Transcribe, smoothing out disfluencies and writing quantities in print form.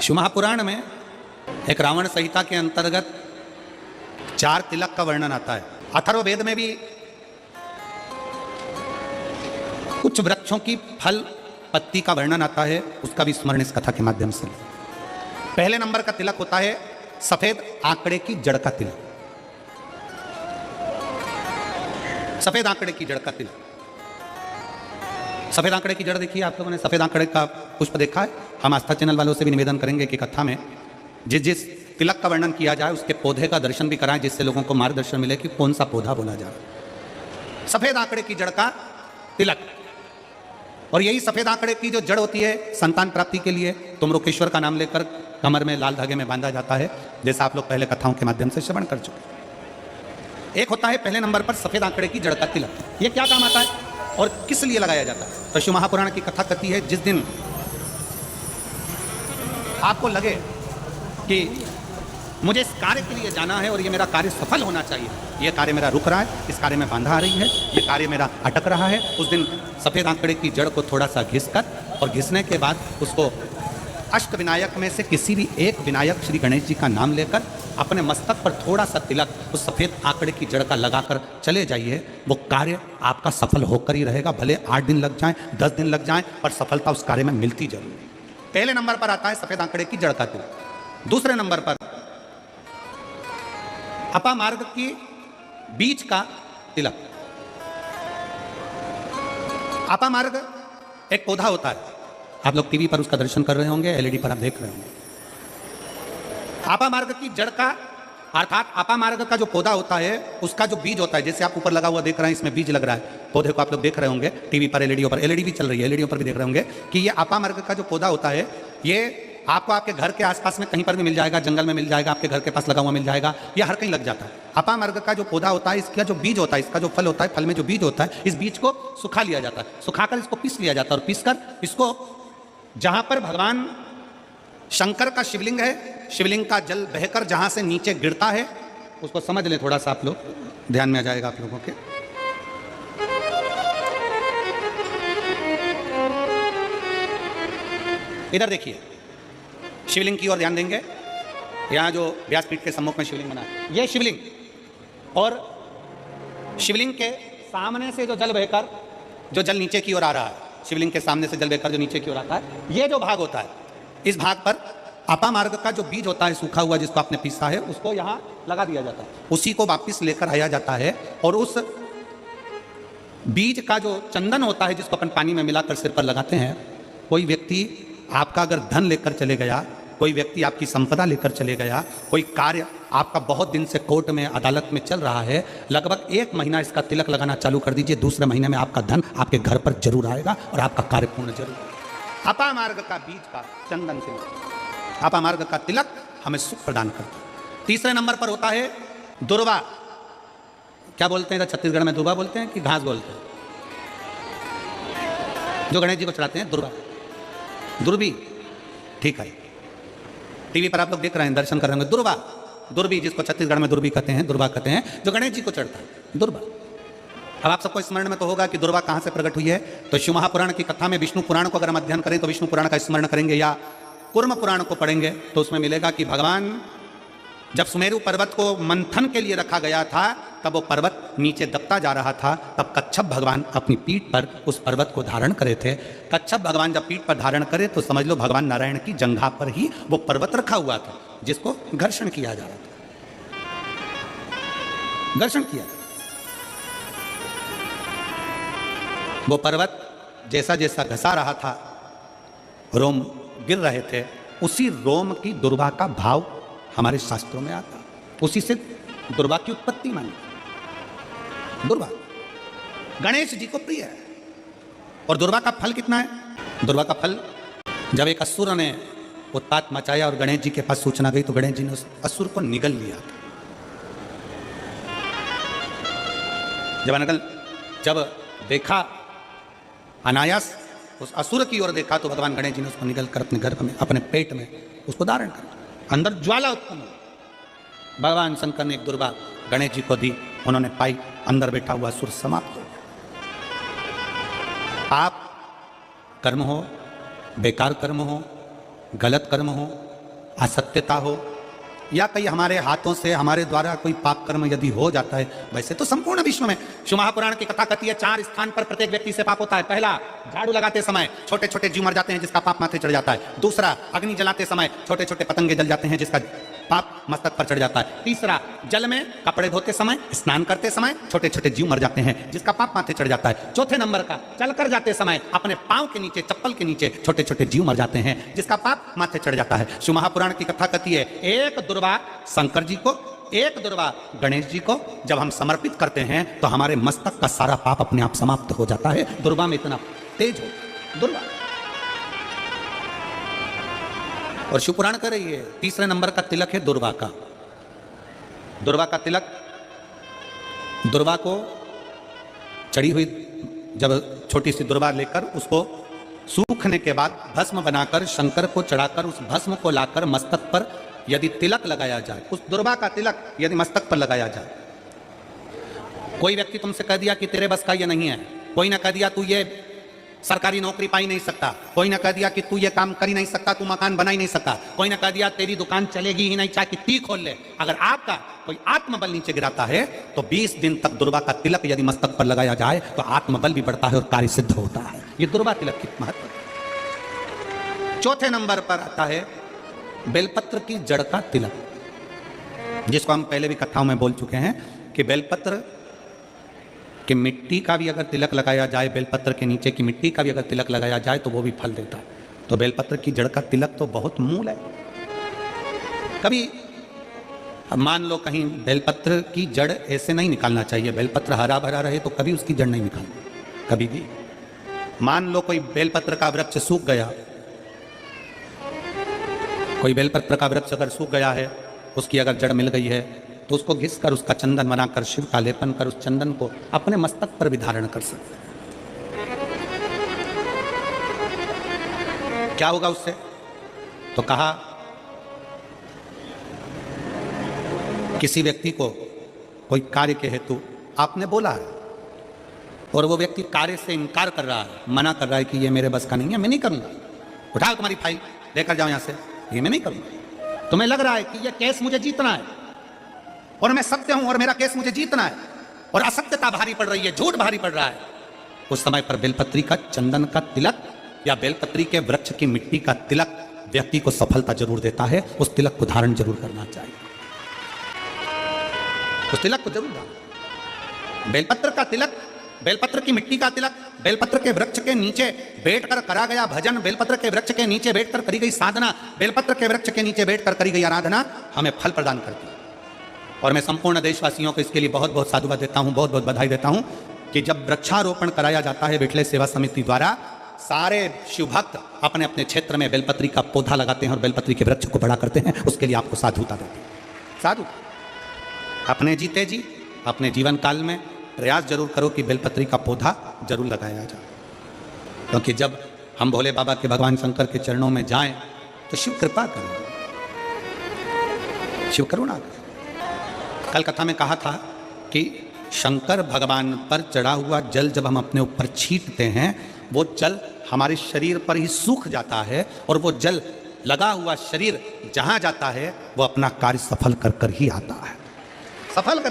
शिव महापुराण में एक रावण संहिता के अंतर्गत 4 तिलक का वर्णन आता है। अथर्ववेद में भी कुछ वृक्षों की फल पत्ती का वर्णन आता है, उसका भी स्मरण इस कथा के माध्यम से। पहले नंबर का तिलक होता है सफेद आंकड़े की जड़ का तिलक। सफेद आंकड़े की जड़ का तिलक। सफेद आंकड़े की जड़ देखिए, आप लोगों ने सफेद आंकड़े का पुष्प देखा है? हम आस्था चैनल वालों से भी निवेदन करेंगे कि कथा में जिस तिलक का वर्णन किया जाए उसके पौधे का दर्शन भी कराएं, जिससे लोगों को मार्गदर्शन मिले कि कौन सा पौधा बोला जा रहा है। सफेद आंकड़े की जड़ का तिलक। और यही सफेद आंकड़े की जो जड़ होती है संतान प्राप्ति के लिए तुमरुकेश्वर का नाम लेकर कमर में लाल धागे में बांधा जाता है, जैसा आप लोग पहले कथाओं के माध्यम से श्रवण कर चुके। एक होता है पहले नंबर पर सफेद आंकड़े की जड़ का तिलक। ये क्या काम आता है और किस लिए लगाया जाता है? तो शिव महापुराण की कथा कहती है, जिस दिन आपको लगे कि मुझे इस कार्य के लिए जाना है और ये मेरा कार्य सफल होना चाहिए, ये कार्य मेरा रुक रहा है, इस कार्य में बांधा आ रही है, ये कार्य मेरा अटक रहा है, उस दिन सफेद आंकड़े की जड़ को थोड़ा सा घिसकर और घिसने के बाद उसको अष्ट विनायक में से किसी भी एक विनायक श्री गणेश जी का नाम लेकर अपने मस्तक पर थोड़ा सा तिलक उस सफेद आंकड़े की जड़ का लगाकर चले जाइए। वो कार्य आपका सफल होकर ही रहेगा, भले 8 दिन लग जाएं, 10 दिन लग जाएं, पर सफलता उस कार्य में मिलती जरूर है। पहले नंबर पर आता है सफेद आंकड़े की जड़ का तिलक। दूसरे नंबर पर अपामार्ग की बीज का तिलक। अपामार्ग एक पौधा होता है, आप लोग टीवी पर उसका दर्शन कर रहे होंगे, एलईडी पर आप देख रहे होंगे। अपामार्ग की जड़ का अर्थात अपामार्ग का जो पौधा होता है उसका जो बीज होता है, जैसे आप ऊपर लगा हुआ देख रहे हैं, इसमें बीज लग रहा है, पौधे को आप लोग देख रहे होंगे टीवी पर, एलईडी पर, एलईडी भी चल रही है, एलईडी पर भी देख रहे होंगे कि ये अपामार्ग का जो पौधा होता है ये आपको आपके घर के आसपास में कहीं पर भी मिल जाएगा, जंगल में मिल जाएगा, आपके घर के पास लगा हुआ मिल जाएगा, या हर कहीं लग जाता है। अपामार्ग का जो पौधा होता है, इसका जो बीज होता है, इसका जो फल होता है, फल में जो बीज होता है, इस बीज को सुखा लिया जाता है, सुखाकर इसको पीस लिया जाता है और पीसकर इसको जहां पर भगवान शंकर का शिवलिंग है, शिवलिंग का जल बहकर जहां से नीचे गिरता है, उसको समझ लें थोड़ा सा, आप लोग ध्यान में आ जाएगा आप लोगों के। इधर देखिए, शिवलिंग की ओर ध्यान देंगे। यहां जो व्यासपीठ के सम्मुख में शिवलिंग बना है, यह शिवलिंग, और शिवलिंग के सामने से जो जल बहकर जो जल नीचे की ओर आ रहा है, शिवलिंग के सामने से जल बहकर जो नीचे की ओर आता है, ये जो भाग होता है, इस भाग पर अपामार्ग का जो बीज होता है सूखा हुआ, जिसको आपने पीसा है, उसको यहाँ लगा दिया जाता है, उसी को वापिस लेकर आया जाता है। और उस बीज का जो चंदन होता है, जिसको अपन पानी में मिलाकर सिर पर लगाते हैं, कोई व्यक्ति आपका अगर धन लेकर चले गया, कोई व्यक्ति आपकी संपदा लेकर चले गया, कोई कार्य आपका बहुत दिन से कोर्ट में अदालत में चल रहा है, लगभग 1 महीना इसका तिलक लगाना चालू कर दीजिए, दूसरे महीने में आपका धन आपके घर पर जरूर आएगा और आपका कार्य पूर्ण जरूर होगा। अपामार्ग का बीज का चंदन तिलक, अपामार्ग का तिलक हमें सुख प्रदान करता है। तीसरे नंबर पर होता है दुर्वा। क्या बोलते हैं छत्तीसगढ़ में? दुर्वा बोलते हैं कि घास बोलते हैं? जो गणेश जी को चढ़ाते हैं, दुर्वा, दुर्बी, ठीक है, टीवी पर आप लोग देख रहे हैं, दर्शन कर रहे होंगे। दुर्वा, दुर्बी, जिसको छत्तीसगढ़ में दुर्बी कहते हैं, दुर्वा कहते हैं, जो गणेश जी को चढ़ता है, दुर्वा। अब आप सबको स्मरण में तो होगा कि दुर्वा कहाँ से प्रकट हुई है। तो शिव महापुराण की कथा में विष्णु पुराण को अगर हम अध्ययन करें तो विष्णु पुराण का स्मरण करेंगे, या कूर्म पुराण को पढ़ेंगे तो उसमें मिलेगा कि भगवान जब सुमेरु पर्वत को मंथन के लिए रखा गया था, तब वो पर्वत नीचे दबता जा रहा था, तब कच्छप भगवान अपनी पीठ पर उस पर्वत को धारण करे थे। कच्छप भगवान जब पीठ पर धारण करे तो समझ लो भगवान नारायण की जंघा पर ही वो पर्वत रखा हुआ था, जिसको घर्षण किया जा रहा था, घर्षण किया। वो पर्वत जैसा जैसा घसा रहा था, रोम गिर रहे थे, उसी रोम की दुर्वा का भाव हमारे शास्त्रों में आता, उसी से दुर्वा की उत्पत्ति मानी। दुर्वा गणेश जी को प्रिय है। और दुर्वा का फल कितना है? दुर्वा का फल, जब एक असुर ने उत्पात मचाया और गणेश जी के पास सूचना गई तो गणेश जी ने उस असुर को निगल लिया। जब देखा, अनायास उस असुर की ओर देखा, तो भगवान गणेश जी ने उसको निगल कर अपने गर्भ में, अपने पेट में उसको धारण कर, अंदर ज्वाला उत्पन्न हुई। भगवान शंकर ने एक दुर्वा गणेश जी को दी, उन्होंने पाई, अंदर बैठा हुआ असुर समाप्त हो गया। पाप कर्म हो, बेकार कर्म हो, गलत कर्म हो, असत्यता हो या कई हमारे हाथों से हमारे द्वारा कोई पाप कर्म यदि हो जाता है, वैसे तो संपूर्ण विश्व में शिव महापुराण की कथा कहती है 4 स्थान पर प्रत्येक व्यक्ति से पाप होता है। पहला, झाड़ू लगाते समय छोटे छोटे जीव मर जाते हैं जिसका पाप माथे चढ़ जाता है। दूसरा, अग्नि जलाते समय छोटे छोटे पतंगे जल जाते हैं जिसका पाप मस्तक पर चढ़ जाता है। तीसरा, जल में कपड़े धोते समय, स्नान करते समय छोटे छोटे जीव मर जाते हैं जिसका पाप माथे चढ़ जाता है। चौथे नंबर का, चलकर जाते समय अपने पांव के नीचे, चप्पल के नीचे छोटे छोटे जीव मर जाते हैं जिसका पाप माथे चढ़ जाता है। शिव महापुराण की कथा कहती है एक दुर्वा शंकर जी को, एक दुर्वा गणेश जी को जब हम समर्पित करते हैं तो हमारे मस्तक का सारा पाप अपने आप समाप्त हो जाता है। दुर्वा में इतना तेज हो दुर्वा। और शिवपुराण कह रही है तीसरे नंबर का तिलक है दुर्वा का। दुर्वा का तिलक, दुर्वा को चढ़ी हुई जब छोटी सी दुर्वा लेकर उसको सूखने के बाद भस्म बनाकर शंकर को चढ़ाकर उस भस्म को लाकर मस्तक पर यदि तिलक लगाया जाए, उस दुर्वा का तिलक यदि मस्तक पर लगाया जाए, कोई व्यक्ति तुमसे कह दिया कि तेरे बस का ये नहीं है, कोई ना कह दिया तू ये सरकारी नौकरी पा ही नहीं सकता, कोई ना कह दिया कि तू ये काम कर ही नहीं सकता, तू मकान बना ही नहीं सकता, कोई ना कह दिया तेरी दुकान चलेगी ही नहीं चाहे कितनी खोल ले, अगर आपका कोई आत्मबल नीचे गिराता है तो 20 दिन तक दुर्वा का तिलक यदि मस्तक पर लगाया जाए तो आत्मबल भी बढ़ता है और कार्य सिद्ध होता है। ये दुर्वा तिलक की महत्व है। चौथे नंबर पर आता है बेलपत्र की जड़ का तिलक, जिसको हम पहले भी कथाओं में बोल चुके हैं कि बेलपत्र कि मिट्टी का भी अगर तिलक लगाया जाए, बेलपत्र के नीचे की मिट्टी का भी अगर तिलक लगाया जाए तो वो भी फल देता है। तो बेलपत्र की जड़ का तिलक तो बहुत मूल है। कभी मान लो कहीं बेलपत्र की जड़ ऐसे नहीं निकालना चाहिए, बेलपत्र हरा भरा रहे तो कभी उसकी जड़ नहीं निकालना, कभी भी। मान लो कोई बेलपत्र का वृक्ष सूख गया, कोई बेलपत्र का वृक्ष अगर सूख गया है, उसकी अगर जड़ मिल गई है तो उसको घिस कर उसका चंदन बनाकर शिव का लेपन कर उस चंदन को अपने मस्तक पर भी धारण कर सकते हैं। क्या होगा उससे? तो कहा किसी व्यक्ति को कोई कार्य के हेतु आपने बोला है और वो व्यक्ति कार्य से इनकार कर रहा है, मना कर रहा है कि ये मेरे बस का नहीं है, मैं नहीं करूंगा, उठाओ तुम्हारी फाइल लेकर जाओ यहां से, ये मैं नहीं करूंगा। तुम्हें लग रहा है कि ये केस मुझे जीतना है और मैं सत्य हूं और मेरा केस मुझे जीतना है और असत्यता भारी पड़ रही है, झूठ भारी पड़ रहा है, उस समय पर बेलपत्री का चंदन का तिलक या बेलपत्री के वृक्ष की मिट्टी का तिलक व्यक्ति को सफलता जरूर देता है। उस तिलक को धारण जरूर करना चाहिए, उस तिलक को जरूर धारण। बेलपत्र का तिलक, बेलपत्र की मिट्टी का तिलक, बेलपत्र के वृक्ष के नीचे बैठकर करा गया भजन, बेलपत्र के वृक्ष के नीचे बैठकर करी गई साधना, बेलपत्र के वृक्ष के नीचे बैठकर करी गई आराधना हमें फल प्रदान करती है। और मैं संपूर्ण देशवासियों को इसके लिए बहुत बहुत साधुवाद देता हूं, बहुत बहुत बधाई देता हूं कि जब वृक्षारोपण कराया जाता है विठले सेवा समिति द्वारा, सारे शिव भक्त अपने अपने क्षेत्र में बेलपत्री का पौधा लगाते हैं और बेलपत्री के वृक्ष को बड़ा करते हैं। उसके लिए आपको साधुता देते हैं। साधु अपने जीते जी अपने जीवन काल में प्रयास जरूर करो कि बेलपत्री का पौधा जरूर लगाया जाए, क्योंकि जब हम भोले बाबा के भगवान शंकर के चरणों में जाएं तो शिव कृपा करें, शिव करुणा करें। कल कथा में कहा था कि शंकर भगवान पर चढ़ा हुआ जल जब हम अपने ऊपर छींटते हैं, वो जल हमारे शरीर पर ही सूख जाता है और वो जल लगा हुआ शरीर जहां जाता है वो अपना कार्य सफल कर कर ही आता है, सफल कर